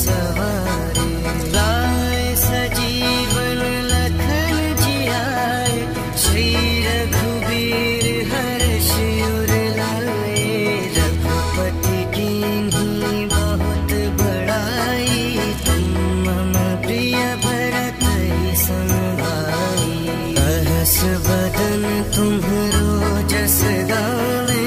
सवारे। लाए सजीवन लखन जियाए, श्री रघुबीर हर्ष उर लाए। रघुपति कीन्ही बहुत बड़ाई, तुम मम प्रिय भरत सम भाई। सहस बदन तुम्हरो जस गावे,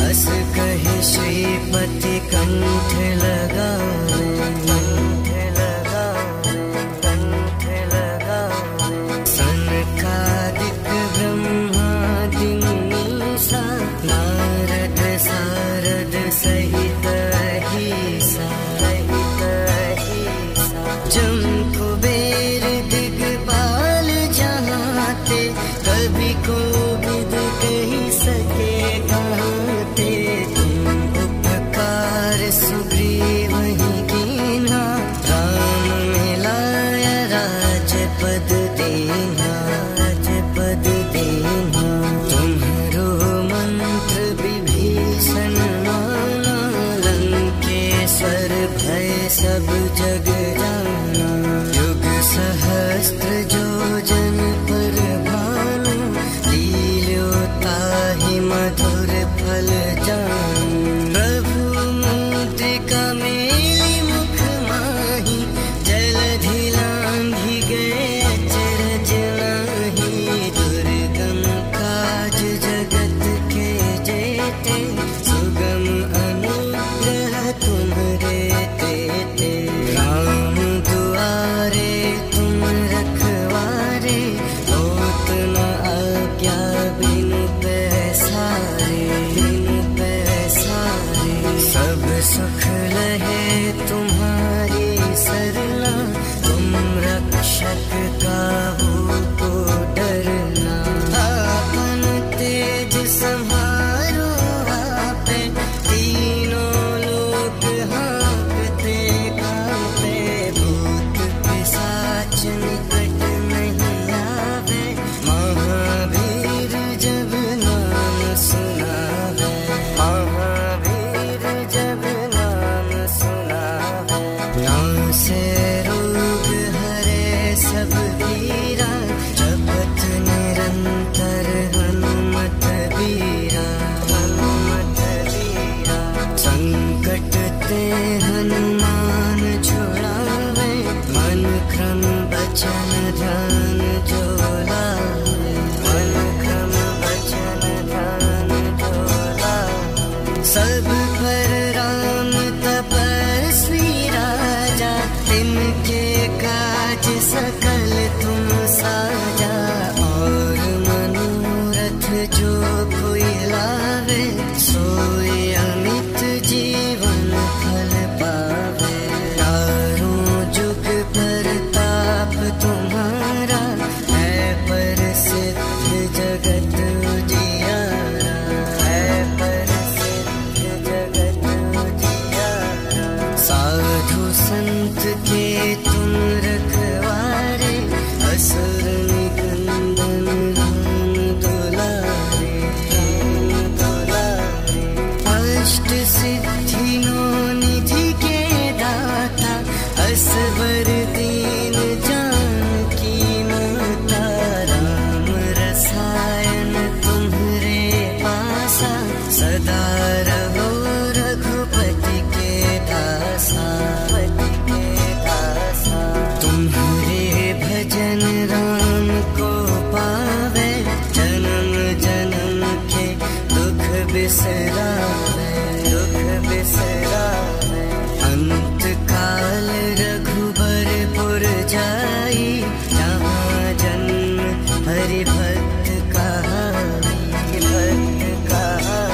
अस कहि श्रीपति कंठ लगावे। कंठ लगावे, कंठ लगावे। सनकादिक ब्रह्मादि मुनीसा, नारद सारद सहित अहिसा। सहित अहिसा। जम कुबेर दिगपाल जहाते, कभी कोविद कही सके कहते। तुम उपकार सुग्रीव ही कीन्हा, राम मिलाया राजपद दीन्हा। राजपद दीन्हा। तुम्हरो मंत्र विभीषण माना, लंकेश्वर भय सब जग जाना। युग सहस्त्र जो जन पर भानु, लील्योताहि मधुर फल जानु। प्रभु मुद्रिका मेलि मुख माहि, जलधि लांघि गए अचरज नाही। दुर्गम काज जगत के जेते, सुगम अनुग्रह तुम्हरे तेते। राम दुआरे तुम रखवारे, होत न आज्ञा बिनु पैसारे। बिनु पैसारे। सब सुख लहे तुम्हारी सरना, तुम रक्षक काहू को डरना। आपन तेज सम्हारो आपे, तीनों लोक हाँकते कांपे। भूत पिशाच निकट नहीं आवे, महावीर जब नाम सुनावे। महावीर जब नाम सुनावे। नासे रोग हरे सब पीरा, जपत निरंतर हनुमत बीरा। हनुमत बीरा। संकट ते हनुमान छुड़ावे, मन क्रम बचन ध्यान जो लावे। मन क्रम बचन ध्यान जो लावे। सब पर राम तपस्वी राजा, तिनके काज सकल तुम साजा। और मनोरथ जो कोई लावे, सोई अमित जीवन फल पावे। चारों जुग परताप तुम्हारा, है प्रसिद्ध जगत उजियारा। है प्रसिद्ध जगत उजियारा। साधु संत के तुम रखवारे, असुर निकंदन राम दुलारे। राम दुलारे। अष्ट सिद्धि नो निधि के दाता, असवर दीन जानकी माता। राम रसायन तुम्हरे पासा, सदा रहो रघुपति के दासा। पति के दासा। तुम्हारे भजन राम को पावे, जन्म जन्म के दुख बिसरावे। दुख बिसरावे। अंत काल रघुबरपुर जाई, जहाँ जन्म हरि भक्त कहाई। भक्त कहाई।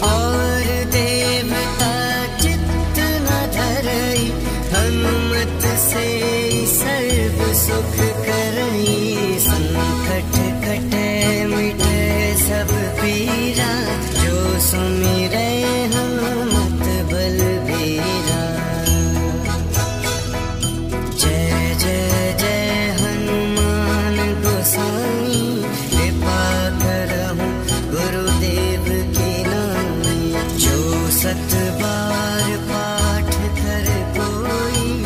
और देवता चित्त न धरई, हनुमत से सर्व सुख करई। संकट कटे मिटे सब पीरा, जो सुमिरै हनुमत बलबीरा। जय जय जय हनुमान गोसाई, कृपा करहु गुरुदेव की नाई। जो सत बार पाठ कर कोई,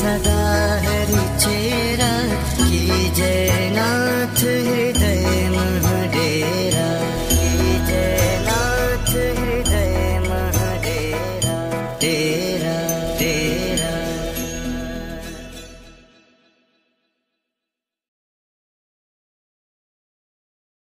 सदा हरि चेरा की जय नाम